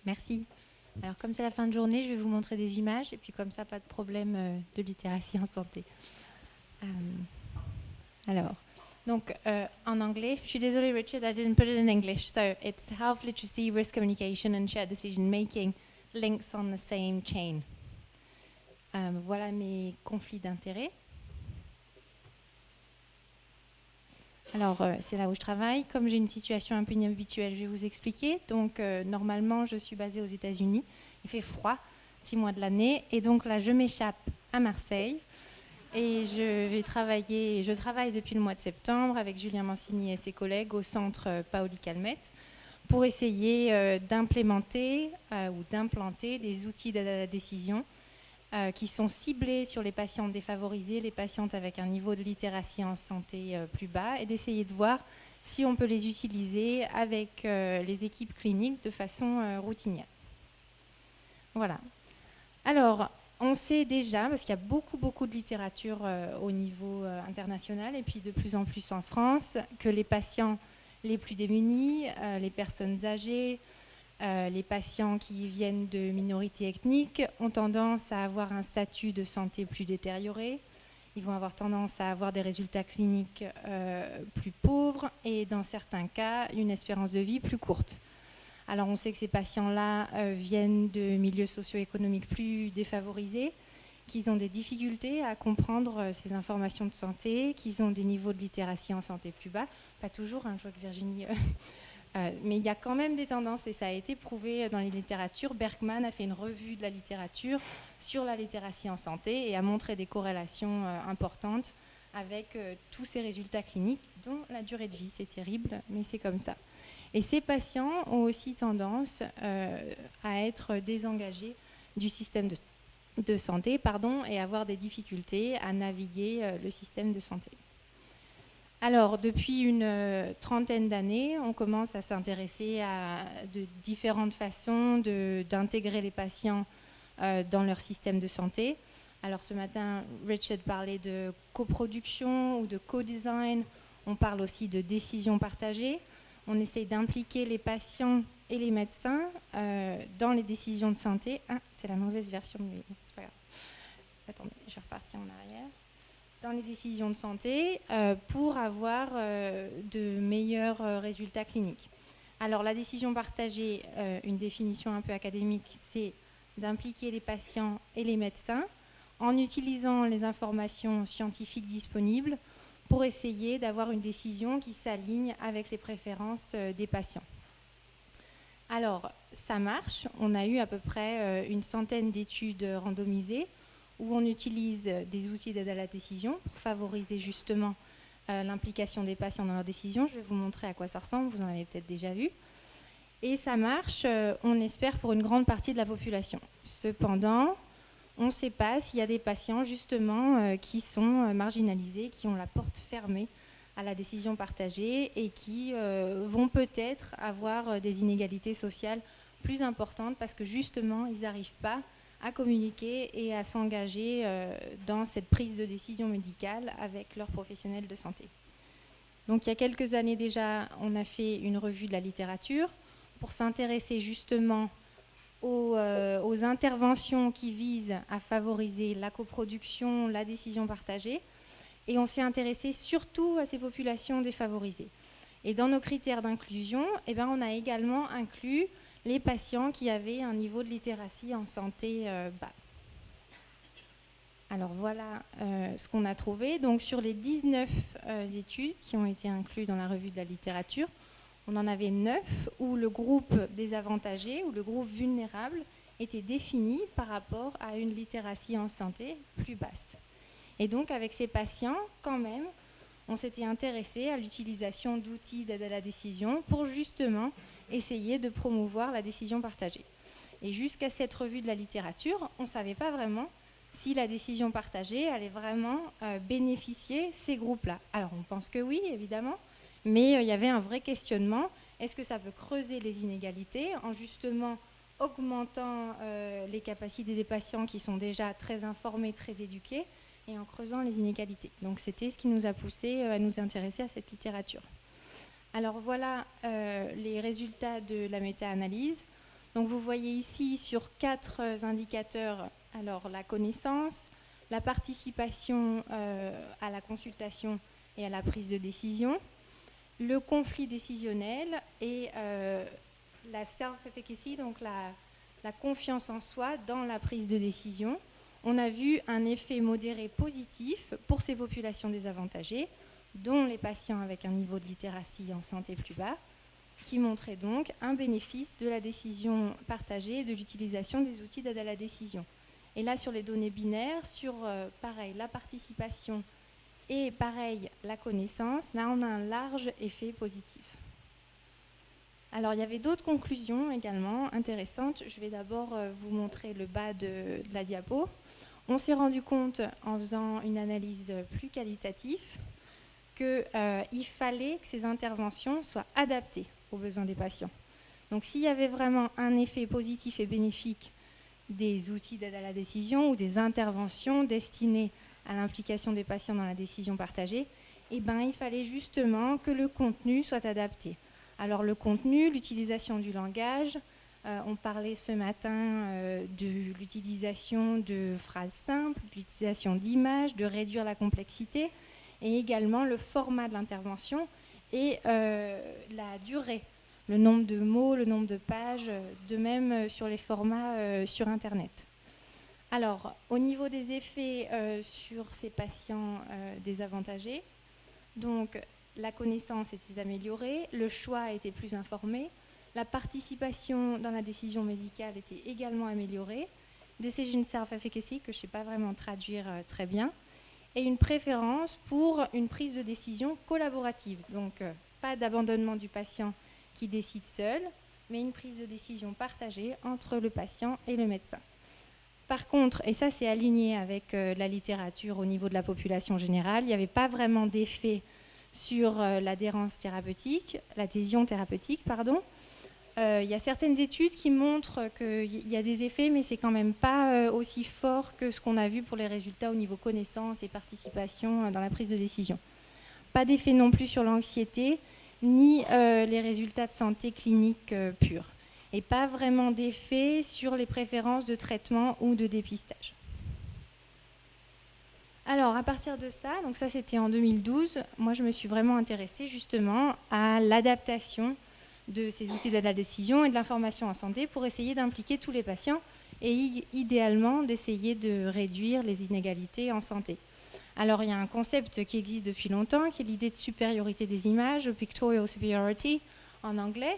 Merci. Alors, comme c'est la fin de journée, je vais vous montrer des images et puis comme ça, pas de problème de littératie en santé. Euh, alors, donc en anglais, je suis désolée Richard, I didn't put it in English. So it's health literacy, risk communication and shared decision making, links on the same chain. Voilà mes conflits d'intérêts. Alors, c'est là où je travaille. Comme j'ai une situation un peu inhabituelle, je vais vous expliquer. Donc, normalement, je suis basée aux États-Unis. Il fait froid 6 mois de l'année. Et donc là, je m'échappe à Marseille. Et je travaille depuis le mois de septembre avec Julien Mancini et ses collègues au centre Paoli Calmette pour essayer d'implémenter ou d'implanter des outils d'aide à la décision qui sont ciblés sur les patientes défavorisées, les patientes avec un niveau de littératie en santé plus bas, et d'essayer de voir si on peut les utiliser avec les équipes cliniques de façon routinière. Voilà. Alors, on sait déjà, parce qu'il y a beaucoup de littérature au niveau international, et puis de plus en plus en France, que les patients les plus démunis, les personnes âgées, les patients qui viennent de minorités ethniques ont tendance à avoir un statut de santé plus détérioré. Ils vont avoir tendance à avoir des résultats cliniques plus pauvres et dans certains cas, une espérance de vie plus courte. Alors on sait que ces patients-là viennent de milieux socio-économiques plus défavorisés, qu'ils ont des difficultés à comprendre ces informations de santé, qu'ils ont des niveaux de littératie en santé plus bas. Pas toujours, je vois que Virginie... mais il y a quand même des tendances et ça a été prouvé dans les littératures. Berkman a fait une revue de la littérature sur la littératie en santé et a montré des corrélations importantes avec tous ces résultats cliniques, dont la durée de vie. C'est terrible, mais c'est comme ça. Et ces patients ont aussi tendance à être désengagés du système de santé et avoir des difficultés à naviguer le système de santé. Alors, depuis une trentaine d'années, on commence à s'intéresser à de différentes façons d'intégrer les patients dans leur système de santé. Alors, ce matin, Richard parlait de coproduction ou de co-design. On parle aussi de décision partagée. On essaye d'impliquer les patients et les médecins dans les décisions de santé. Ah, c'est la mauvaise version de lui. C'est pas grave. Attendez, je vais repartir en arrière. Dans les décisions de santé pour avoir de meilleurs résultats cliniques. Alors la décision partagée, une définition un peu académique, c'est d'impliquer les patients et les médecins en utilisant les informations scientifiques disponibles pour essayer d'avoir une décision qui s'aligne avec les préférences des patients. Alors ça marche, on a eu à peu près une centaine d'études randomisées où on utilise des outils d'aide à la décision pour favoriser justement l'implication des patients dans leurs décisions. Je vais vous montrer à quoi ça ressemble, vous en avez peut-être déjà vu. Et ça marche, on espère, pour une grande partie de la population. Cependant, on ne sait pas s'il y a des patients justement qui sont marginalisés, qui ont la porte fermée à la décision partagée et qui vont peut-être avoir des inégalités sociales plus importantes parce que justement, ils n'arrivent pas à communiquer et à s'engager dans cette prise de décision médicale avec leurs professionnels de santé. Donc il y a quelques années déjà, on a fait une revue de la littérature pour s'intéresser justement aux interventions qui visent à favoriser la coproduction, la décision partagée, et on s'est intéressé surtout à ces populations défavorisées. Et dans nos critères d'inclusion, on a également inclus les patients qui avaient un niveau de littératie en santé bas. Alors voilà ce qu'on a trouvé. Donc sur les 19 études qui ont été incluses dans la revue de la littérature, on en avait 9 où le groupe désavantagé ou le groupe vulnérable était défini par rapport à une littératie en santé plus basse. Et donc avec ces patients, quand même, on s'était intéressé à l'utilisation d'outils d'aide à la décision pour justement essayer de promouvoir la décision partagée. Et jusqu'à cette revue de la littérature, on ne savait pas vraiment si la décision partagée allait vraiment bénéficier ces groupes-là. Alors on pense que oui, évidemment, mais il y avait un vrai questionnement. Est-ce que ça peut creuser les inégalités en justement augmentant les capacités des patients qui sont déjà très informés, très éduqués, et en creusant les inégalités. Donc c'était ce qui nous a poussé à nous intéresser à cette littérature. Alors voilà les résultats de la méta-analyse. Donc vous voyez ici sur 4 indicateurs, alors la connaissance, la participation à la consultation et à la prise de décision, le conflit décisionnel et la self-efficacy, donc la confiance en soi dans la prise de décision. On a vu un effet modéré positif pour ces populations désavantagées, dont les patients avec un niveau de littératie en santé plus bas, qui montrait donc un bénéfice de la décision partagée et de l'utilisation des outils d'aide à la décision. Et là, sur les données binaires, sur pareil, la participation et pareil, la connaissance, là, on a un large effet positif. Alors, il y avait d'autres conclusions également intéressantes. Je vais d'abord vous montrer le bas de la diapo. On s'est rendu compte, en faisant une analyse plus qualitative, qu'il fallait que ces interventions soient adaptées aux besoins des patients. Donc, s'il y avait vraiment un effet positif et bénéfique des outils d'aide à la décision ou des interventions destinées à l'implication des patients dans la décision partagée, eh ben, il fallait justement que le contenu soit adapté. Alors le contenu, l'utilisation du langage, on parlait ce matin de l'utilisation de phrases simples, l'utilisation d'images, de réduire la complexité, et également le format de l'intervention et la durée, le nombre de mots, le nombre de pages, de même sur les formats sur Internet. Alors, au niveau des effets sur ces patients désavantagés, donc la connaissance était améliorée, le choix était plus informé, la participation dans la décision médicale était également améliorée, decision self-efficacy, que je ne sais pas vraiment traduire très bien, et une préférence pour une prise de décision collaborative. Donc, pas d'abandonnement du patient qui décide seul, mais une prise de décision partagée entre le patient et le médecin. Par contre, et ça c'est aligné avec la littérature au niveau de la population générale, il n'y avait pas vraiment d'effet sur l'adhésion thérapeutique, il y a certaines études qui montrent qu'il y a des effets, mais c'est quand même pas aussi fort que ce qu'on a vu pour les résultats au niveau connaissance et participation dans la prise de décision. Pas d'effet non plus sur l'anxiété, ni les résultats de santé clinique purs. Et pas vraiment d'effet sur les préférences de traitement ou de dépistage. Alors, à partir de ça, donc ça c'était en 2012, moi je me suis vraiment intéressée justement à l'adaptation de ces outils d'aide à la décision et de l'information en santé pour essayer d'impliquer tous les patients et idéalement d'essayer de réduire les inégalités en santé. Alors, il y a un concept qui existe depuis longtemps, qui est l'idée de supériorité des images, pictorial superiority en anglais.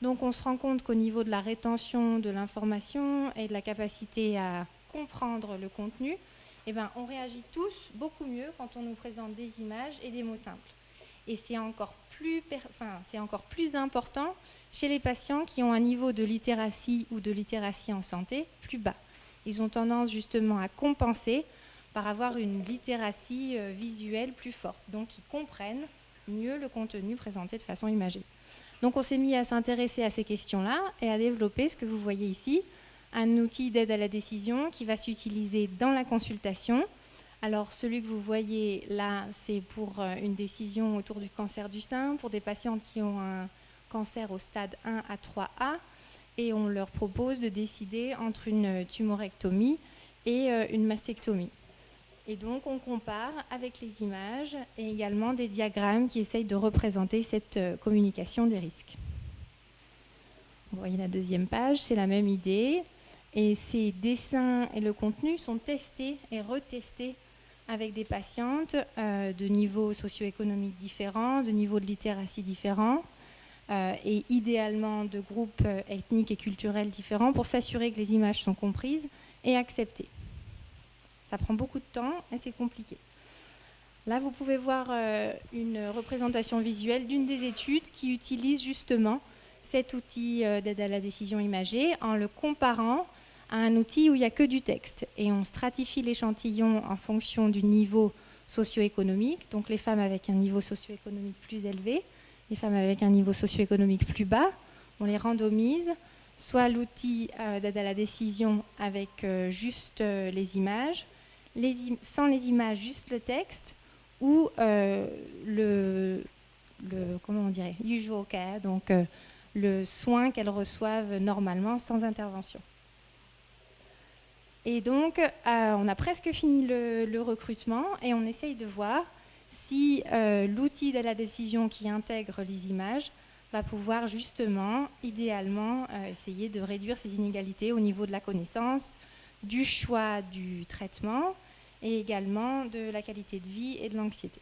Donc, on se rend compte qu'au niveau de la rétention de l'information et de la capacité à comprendre le contenu, eh ben, on réagit tous beaucoup mieux quand on nous présente des images et des mots simples. Et c'est encore plus important chez les patients qui ont un niveau de littératie ou de littératie en santé plus bas. Ils ont tendance justement à compenser par avoir une littératie visuelle plus forte. Donc, ils comprennent mieux le contenu présenté de façon imagée. Donc, on s'est mis à s'intéresser à ces questions-là et à développer ce que vous voyez ici, un outil d'aide à la décision qui va s'utiliser dans la consultation. Alors, celui que vous voyez là, c'est pour une décision autour du cancer du sein, pour des patientes qui ont un cancer au stade 1 à 3A, et on leur propose de décider entre une tumorectomie et une mastectomie. Et donc, on compare avec les images et également des diagrammes qui essayent de représenter cette communication des risques. Vous voyez la deuxième page, c'est la même idée. Et ces dessins et le contenu sont testés et retestés avec des patientes de niveaux socio-économiques différents, de niveaux de littératie différents, et idéalement de groupes ethniques et culturels différents pour s'assurer que les images sont comprises et acceptées. Ça prend beaucoup de temps et c'est compliqué. Là, vous pouvez voir une représentation visuelle d'une des études qui utilise justement cet outil d'aide à la décision imagée en le comparant à un outil où il n'y a que du texte. Et on stratifie l'échantillon en fonction du niveau socio-économique. Donc les femmes avec un niveau socio-économique plus élevé, les femmes avec un niveau socio-économique plus bas, on les randomise, soit l'outil d'aide à la décision avec juste les images, sans les images, juste le texte, ou comment on dirait, usual care, donc le soin qu'elles reçoivent normalement sans intervention. Et donc, on a presque fini le recrutement et on essaye de voir si l'outil de la décision qui intègre les images va pouvoir justement, idéalement, essayer de réduire ces inégalités au niveau de la connaissance, du choix du traitement et également de la qualité de vie et de l'anxiété.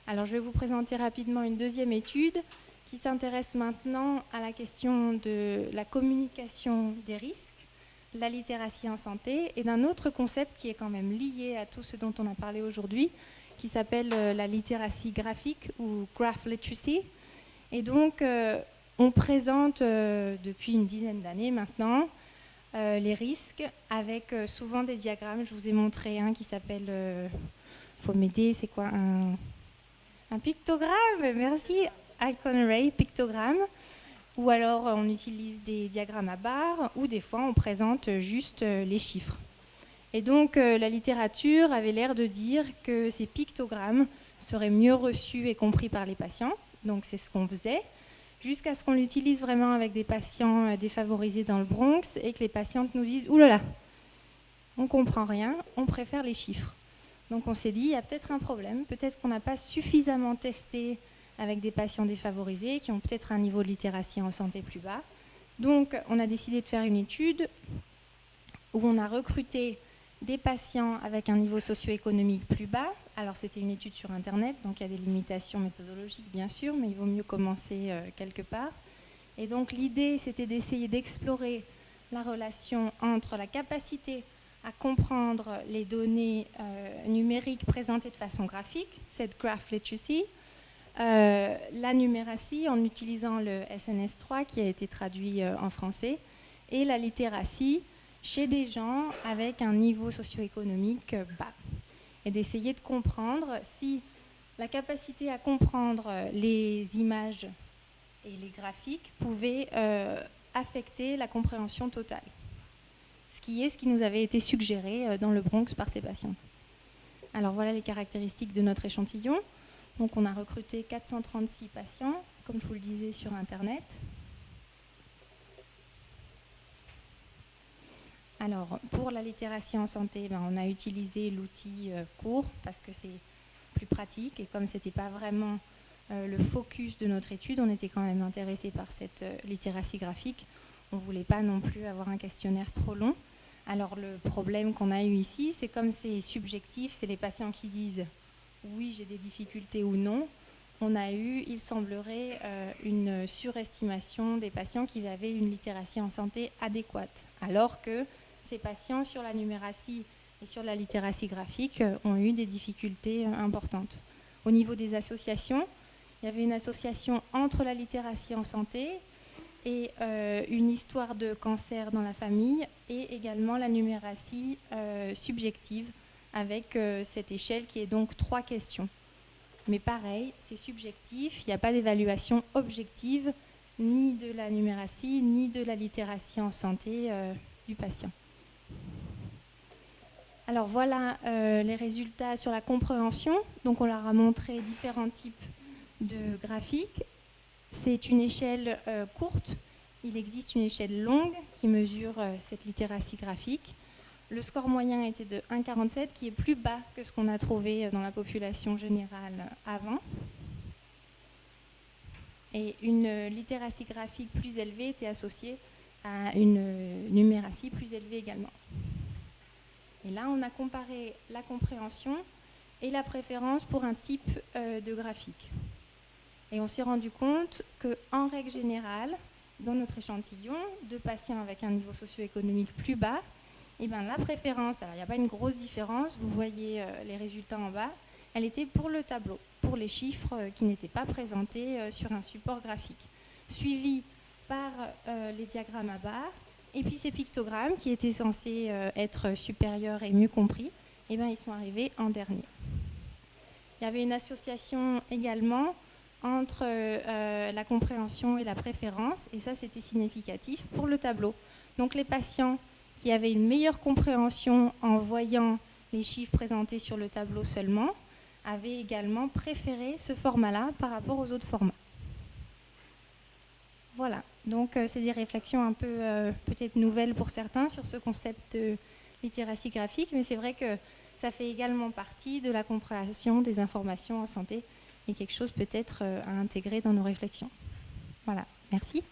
Alors, je vais vous présenter rapidement une deuxième étude qui s'intéresse maintenant à la question de la communication des risques, la littératie en santé et d'un autre concept qui est quand même lié à tout ce dont on a parlé aujourd'hui, qui s'appelle la littératie graphique ou graph literacy. Et donc, on présente depuis une dizaine d'années maintenant les risques avec souvent des diagrammes. Je vous ai montré un qui s'appelle, faut m'aider, c'est quoi un pictogramme, merci, Icon Array, pictogramme. Ou alors on utilise des diagrammes à barres, ou des fois on présente juste les chiffres. Et donc la littérature avait l'air de dire que ces pictogrammes seraient mieux reçus et compris par les patients. Donc c'est ce qu'on faisait, jusqu'à ce qu'on l'utilise vraiment avec des patients défavorisés dans le Bronx et que les patientes nous disent « Ouh là là, on ne comprend rien, on préfère les chiffres ». Donc on s'est dit, il y a peut-être un problème, peut-être qu'on n'a pas suffisamment testé avec des patients défavorisés qui ont peut-être un niveau de littératie en santé plus bas. Donc on a décidé de faire une étude où on a recruté des patients avec un niveau socio-économique plus bas. Alors c'était une étude sur Internet, donc il y a des limitations méthodologiques bien sûr, mais il vaut mieux commencer quelque part. Et donc l'idée c'était d'essayer d'explorer la relation entre la capacité à comprendre les données numériques présentées de façon graphique, cette graph literacy, la numératie en utilisant le SNS3 qui a été traduit en français, et la littératie chez des gens avec un niveau socio-économique bas. Et d'essayer de comprendre si la capacité à comprendre les images et les graphiques pouvait affecter la compréhension totale. Ce qui nous avait été suggéré dans le Bronx par ces patientes. Alors voilà les caractéristiques de notre échantillon. Donc on a recruté 436 patients, comme je vous le disais, sur Internet. Alors pour la littératie en santé, on a utilisé l'outil court parce que c'est plus pratique et comme ce n'était pas vraiment le focus de notre étude, on était quand même intéressé par cette littératie graphique. On ne voulait pas non plus avoir un questionnaire trop long. Alors le problème qu'on a eu ici, c'est comme c'est subjectif, c'est les patients qui disent oui, j'ai des difficultés ou non. On a eu, il semblerait, une surestimation des patients qui avaient une littératie en santé adéquate, alors que ces patients sur la numératie et sur la littératie graphique ont eu des difficultés importantes. Au niveau des associations, il y avait une association entre la littératie en santé et une histoire de cancer dans la famille et également la numératie subjective avec cette échelle qui est donc 3 questions. Mais pareil, c'est subjectif, il n'y a pas d'évaluation objective ni de la numératie ni de la littératie en santé du patient. Alors voilà les résultats sur la compréhension. Donc on leur a montré différents types de graphiques. C'est une échelle courte. Il existe une échelle longue qui mesure cette littératie graphique. Le score moyen était de 1,47, qui est plus bas que ce qu'on a trouvé dans la population générale avant. Et une littératie graphique plus élevée était associée à une numératie plus élevée également. Et là, on a comparé la compréhension et la préférence pour un type de graphique. Et on s'est rendu compte qu'en règle générale, dans notre échantillon de patients avec un niveau socio-économique plus bas, eh bien, la préférence, alors il n'y a pas une grosse différence, vous voyez les résultats en bas, elle était pour le tableau, pour les chiffres qui n'étaient pas présentés sur un support graphique, suivi par les diagrammes à barres, et puis ces pictogrammes qui étaient censés être supérieurs et mieux compris, eh bien, ils sont arrivés en dernier. Il y avait une association également entre la compréhension et la préférence, et ça c'était significatif pour le tableau. Donc les patients qui avaient une meilleure compréhension en voyant les chiffres présentés sur le tableau seulement, avaient également préféré ce format-là par rapport aux autres formats. Donc, c'est des réflexions un peu peut-être nouvelles pour certains sur ce concept de littératie graphique, mais c'est vrai que ça fait également partie de la compréhension des informations en santé et quelque chose peut-être à intégrer dans nos réflexions. Voilà, merci.